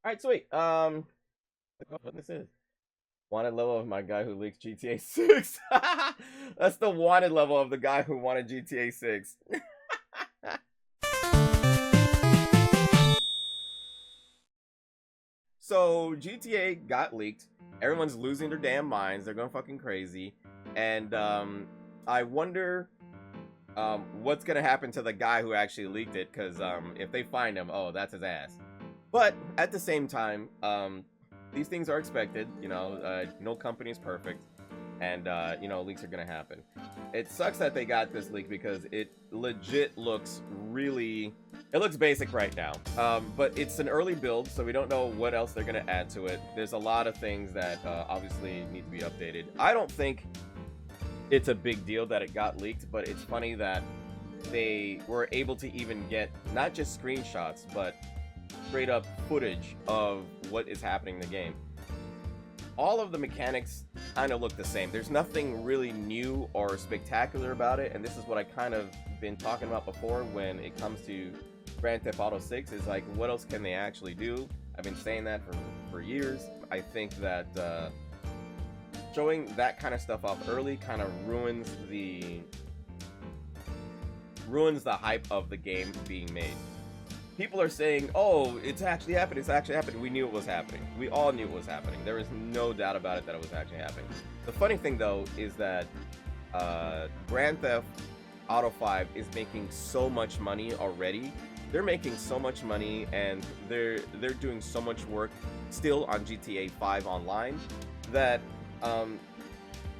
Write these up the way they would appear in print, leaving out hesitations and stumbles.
All right, sweet. What this is? Wanted level of my guy who leaks GTA 6. That's the wanted level of the guy who wanted GTA 6. So GTA got leaked. Everyone's losing their damn minds. They're going fucking crazy. And I wonder what's gonna happen to the guy who actually leaked it. Because if they find him, oh, that's his ass. But at the same time, these things are expected. No company is perfect, and leaks are gonna happen. It sucks that they got this leak because it legit looks really. It looks basic right now, but it's an early build, so we don't know what else they're gonna add to it. There's a lot of things that obviously need to be updated. I don't think it's a big deal that it got leaked, but it's funny that they were able to even get not just screenshots, but straight up footage of what is happening in the game. All of the mechanics kind of look the same. There's nothing really new or spectacular about it, and this is what I kind of been talking about before when it comes to Grand Theft Auto 6 is like, what else can they actually do? I've been saying that for years. I think that showing that kind of stuff off early kind of ruins the hype of the game being made. People are saying, oh, it's actually happened, it's actually happened. We knew it was happening. We all knew it was happening. There is no doubt about it that it was actually happening. The funny thing, though, is that Grand Theft Auto 5 is making so much money already. They're making so much money, and they're doing so much work still on GTA 5 Online that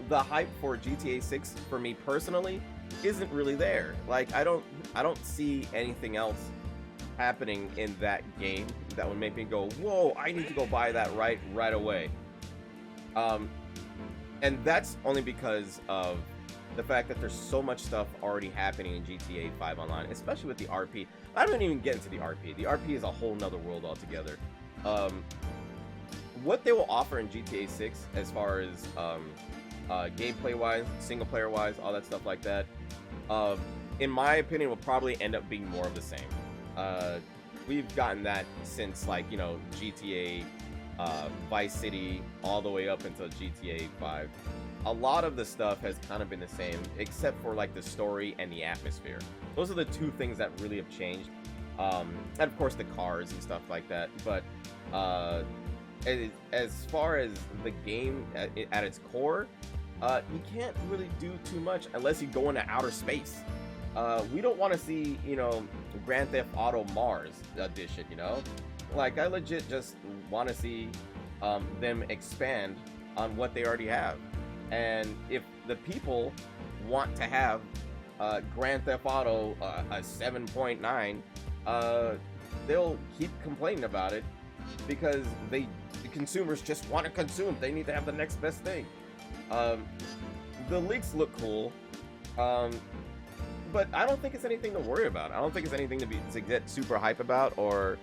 the hype for GTA 6, for me personally, isn't really there. Like, I don't see anything else happening in that game that would make me go, whoa, I need to go buy that right away. And that's only because of the fact that there's so much stuff already happening in GTA 5 Online, especially with the RP. I don't even get into the RP. The RP is a whole nother world altogether. What they will offer in GTA 6 as far as gameplay wise, single player wise, all that stuff like that, in my opinion, will probably end up being more of the same. We've gotten that since, like, GTA Vice City all the way up until GTA 5. A lot of the stuff has kind of been the same, except for like the story and the atmosphere. Those are the two things that really have changed. And of course the cars and stuff like that. But as far as the game at its core, you can't really do too much unless you go into outer space. We don't want to see, Grand Theft Auto Mars edition, Like, I legit just want to see them expand on what they already have. And if the people want to have Grand Theft Auto a 7.9, they'll keep complaining about it because the consumers just want to consume. They need to have the next best thing. The leaks look cool. But I don't think it's anything to worry about. I don't think it's anything to get super hype about or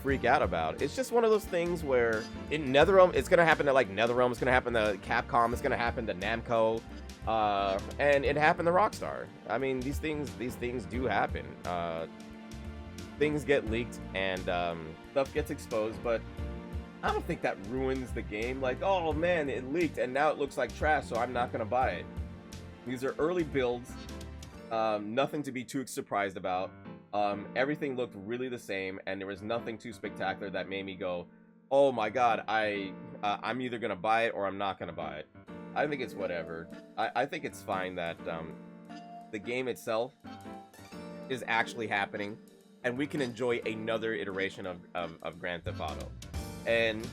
freak out about. It's just one of those things where in NetherRealm, it's gonna happen to like NetherRealm, it's gonna happen to Capcom, it's gonna happen to Namco, and it happened to Rockstar. I mean, these things do happen. Things get leaked and stuff gets exposed, but I don't think that ruins the game. Like, oh man, it leaked and now it looks like trash, so I'm not gonna buy it. These are early builds. Nothing to be too surprised about. Everything looked really the same, and there was nothing too spectacular that made me go, oh my god, I'm either gonna buy it or I'm not gonna buy it. I think it's whatever. I think it's fine that the game itself is actually happening, and we can enjoy another iteration of Grand Theft Auto. And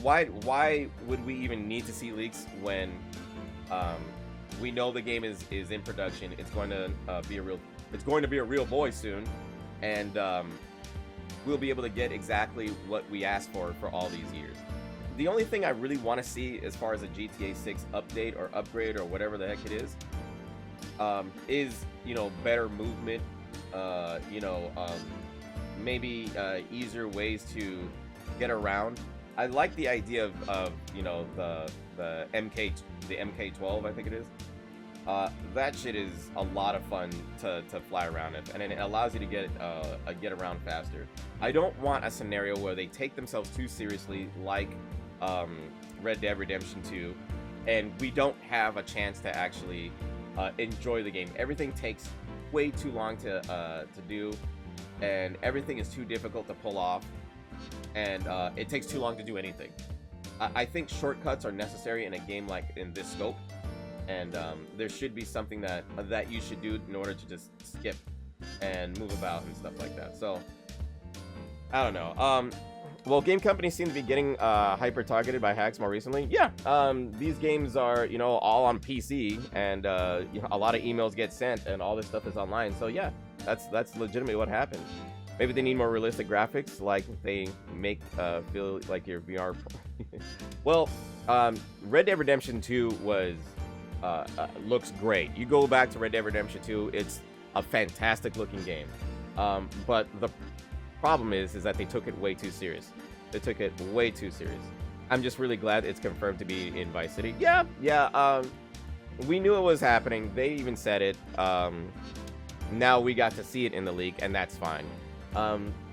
why would we even need to see leaks when we know the game is in production? It's going to be a real boy soon, and we'll be able to get exactly what we asked for all these years. The only thing I really want to see as far as a GTA 6 update or upgrade or whatever the heck it is better movement, maybe easier ways to get around. I like the idea of the MK12, I think it is. That shit is a lot of fun to fly around in, and it allows you to get around faster. I don't want a scenario where they take themselves too seriously, like um, Red Dead Redemption 2, and we don't have a chance to actually enjoy the game. Everything takes way too long to do, and everything is too difficult to pull off, and it takes too long to do anything. I think shortcuts are necessary in a game like in this scope, and there should be something that you should do in order to just skip and move about and stuff like that. So I don't know. Well, game companies seem to be getting hyper targeted by hacks more recently. Yeah, these games are, you know, all on PC, and you know, a lot of emails get sent, and all this stuff is online. So yeah, that's legitimately what happened. Maybe they need more realistic graphics, like they make feel like your VR. Well, Red Dead Redemption 2 was looks great. You go back to Red Dead Redemption 2, it's a fantastic looking game. But the problem is that they took it way too serious. They took it way too serious. I'm just really glad it's confirmed to be in Vice City. Yeah. We knew it was happening. They even said it. Now we got to see it in the leak, and that's fine.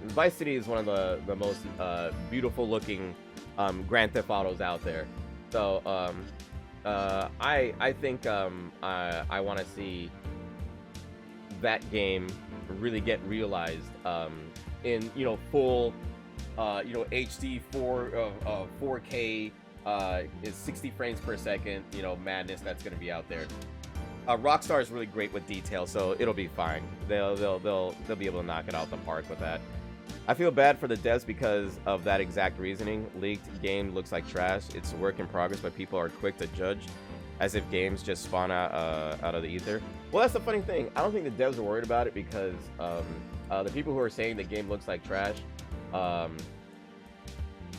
Vice City is one of the most beautiful looking Grand Theft Autos out there. So I think I want to see that game really get realized in, you know, full you know, HD 4K is 60 frames per second, you know, madness that's going to be out there. Rockstar is really great with detail, so it'll be fine. They'll be able to knock it out the park with that. I feel bad for the devs because of that exact reasoning. Leaked game looks like trash. It's a work in progress, but people are quick to judge as if games just spawn out of the ether. Well, that's the funny thing. I don't think the devs are worried about it because the people who are saying the game looks like trash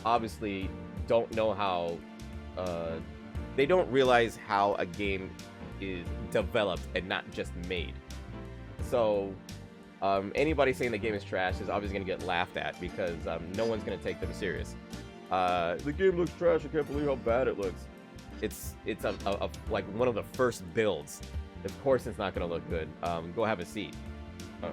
obviously don't know how they don't realize how a game is developed and not just made. So anybody saying the game is trash is obviously going to get laughed at because no one's going to take them serious. The game looks trash. I can't believe how bad it looks. It's like one of the first builds. Of course it's not going to look good. Go have a seat.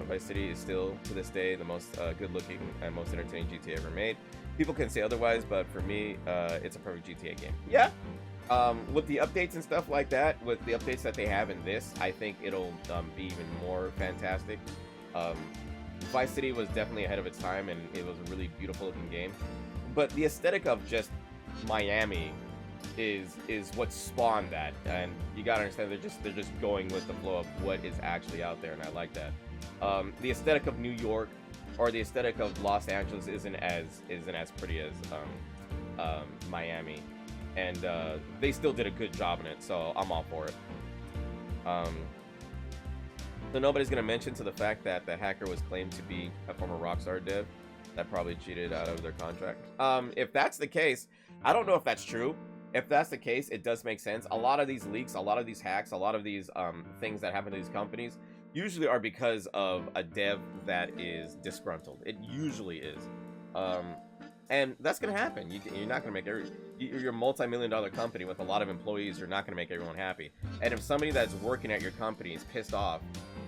Vice City is still, to this day, the most good-looking and most entertaining GTA ever made. People can say otherwise, but for me, it's a perfect GTA game. Yeah. With the updates and stuff like that, with the updates that they have in this, I think it'll be even more fantastic. Vice City was definitely ahead of its time, and it was a really beautiful looking game. But the aesthetic of just Miami is what spawned that, and you gotta understand they're just going with the flow of what is actually out there, and I like that. The aesthetic of New York or the aesthetic of Los Angeles isn't as pretty as Miami, and they still did a good job in it, so I'm all for it. So nobody's gonna mention to the fact that the hacker was claimed to be a former Rockstar dev that probably cheated out of their contract. If that's the case, I don't know if that's true. If that's the case, it does make sense. A lot of these leaks, a lot of these hacks, a lot of these things that happen to these companies usually are because of a dev that is disgruntled. It usually is. And that's going to happen. You're not going to make you're a multi-million-dollar company with a lot of employees. You're not going to make everyone happy. And if somebody that's working at your company is pissed off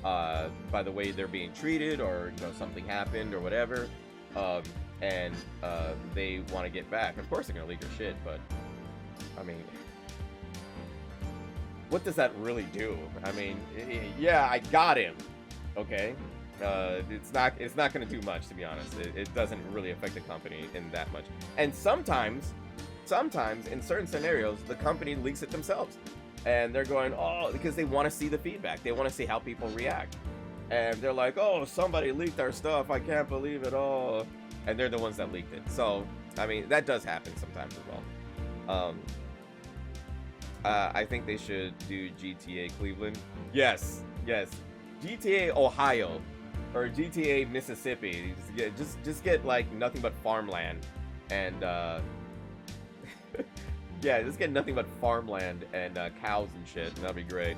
by the way they're being treated, or you know something happened or whatever, and they want to get back, of course they're going to leak your shit. But I mean, what does that really do? I mean, yeah, I got him. Okay. It's not going to do much, to be honest. It doesn't really affect the company in that much. And sometimes in certain scenarios, the company leaks it themselves, and they're going, oh, because they want to see the feedback. They want to see how people react, and they're like, oh, somebody leaked our stuff. I can't believe it. Oh, and they're the ones that leaked it. So I mean, that does happen sometimes as well. I think they should do GTA Cleveland. Yes. GTA Ohio. Or GTA Mississippi. Just get like nothing but farmland, and yeah, just get nothing but farmland and cows and shit, and that'll be great.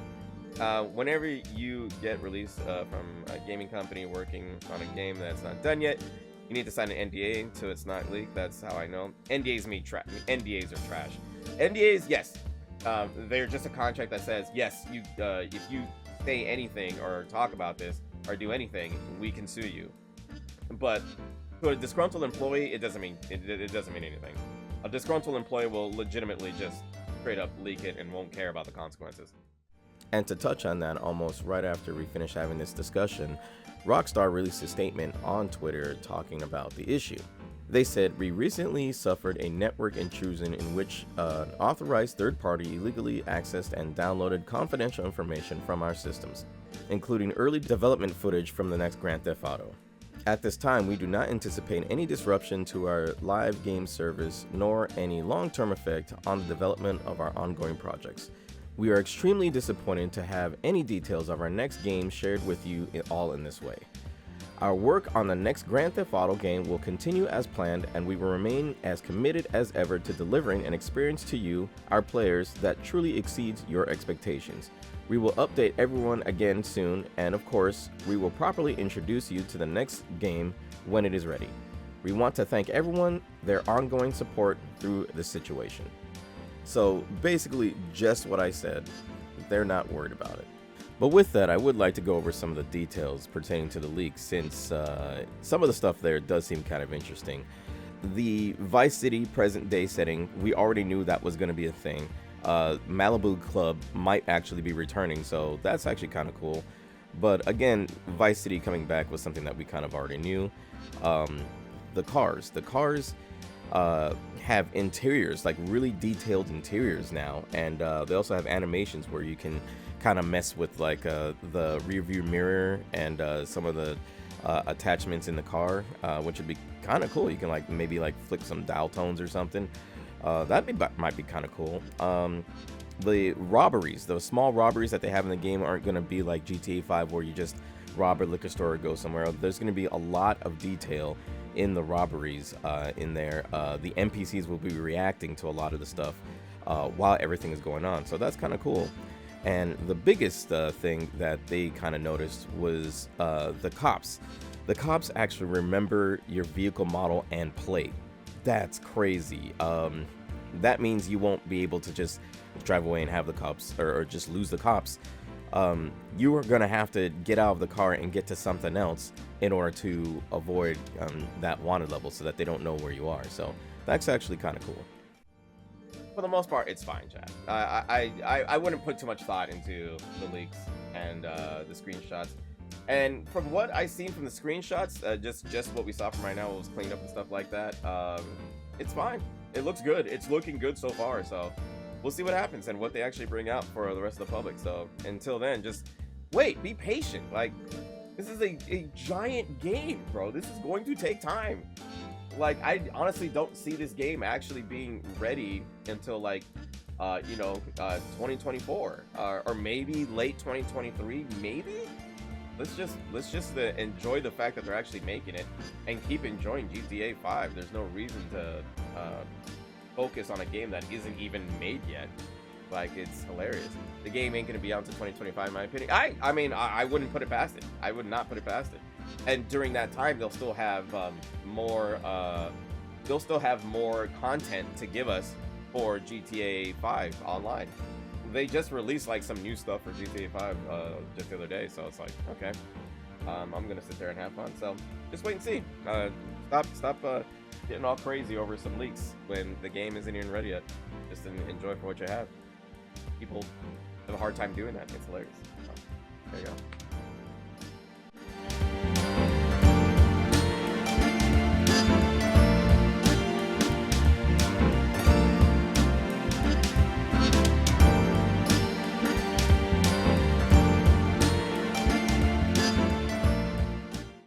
Whenever you get released from a gaming company working on a game that's not done yet, you need to sign an NDA so it's not leaked. That's how I know. NDAs are trash. NDAs, yes. They're just a contract that says, yes, you if you say anything or talk about this or do anything, we can sue you. But to a disgruntled employee, it doesn't mean it doesn't mean anything. A disgruntled employee will legitimately just straight up leak it and won't care about the consequences. And to touch on that, almost right after we finish having this discussion, Rockstar released a statement on Twitter talking about the issue. They said, "We recently suffered a network intrusion in which an authorized third party illegally accessed and downloaded confidential information from our systems, including early development footage from the next Grand Theft Auto. At this time, we do not anticipate any disruption to our live game service nor any long-term effect on the development of our ongoing projects. We are extremely disappointed to have any details of our next game shared with you all in this way. Our work on the next Grand Theft Auto game will continue as planned, and we will remain as committed as ever to delivering an experience to you, our players, that truly exceeds your expectations. We will update everyone again soon, and of course, we will properly introduce you to the next game when it is ready. We want to thank everyone their ongoing support through this situation." So basically, just what I said. They're not worried about it. But with that, I would like to go over some of the details pertaining to the leak, since some of the stuff there does seem kind of interesting. The Vice City present day setting, we already knew that was going to be a thing. Malibu Club might actually be returning, so that's actually kind of cool. But again, Vice City coming back was something that we kind of already knew. The cars have interiors, like really detailed interiors now, and they also have animations where you can kind of mess with like the rear view mirror and some of the attachments in the car, which would be kind of cool. You can like maybe like flick some dial tones or something. Might be kind of cool. The robberies, those small robberies that they have in the game, aren't going to be like GTA 5 where you just rob a liquor store or go somewhere else. There's going to be a lot of detail in the robberies in there. The NPCs will be reacting to a lot of the stuff while everything is going on, so that's kind of cool. And the biggest thing that they kind of noticed was the cops. The cops actually remember your vehicle model and plate. That's crazy. That means you won't be able to just drive away and have the cops, or just lose the cops. You are gonna have to get out of the car and get to something else in order to avoid that wanted level, so that they don't know where you are. So that's actually kind of cool. For the most part, it's fine, chat. I wouldn't put too much thought into the leaks and the screenshots. And from what I've seen from the screenshots, just what we saw from right now was cleaned up and stuff like that. It's fine. It looks good. It's looking good so far. So we'll see what happens and what they actually bring out for the rest of the public. So until then, just wait, be patient. Like, this is a giant game, bro. This is going to take time. Like, I honestly don't see this game actually being ready until like 2024 or maybe late 2023, maybe. Let's just enjoy the fact that they're actually making it and keep enjoying GTA 5. There's no reason to focus on a game that isn't even made yet. Like, it's hilarious. The game ain't gonna be out until 2025, in my opinion. I mean, I wouldn't put it past it. I would not put it past it. And during that time, they'll still have more content to give us for GTA 5 online. They just released like some new stuff for GTA 5 just the other day, so it's like, okay, I'm gonna sit there and have fun. So just wait and see. Stop getting all crazy over some leaks when the game isn't even ready yet. Just enjoy for what you have. People have a hard time doing that. It's hilarious. So, there you go.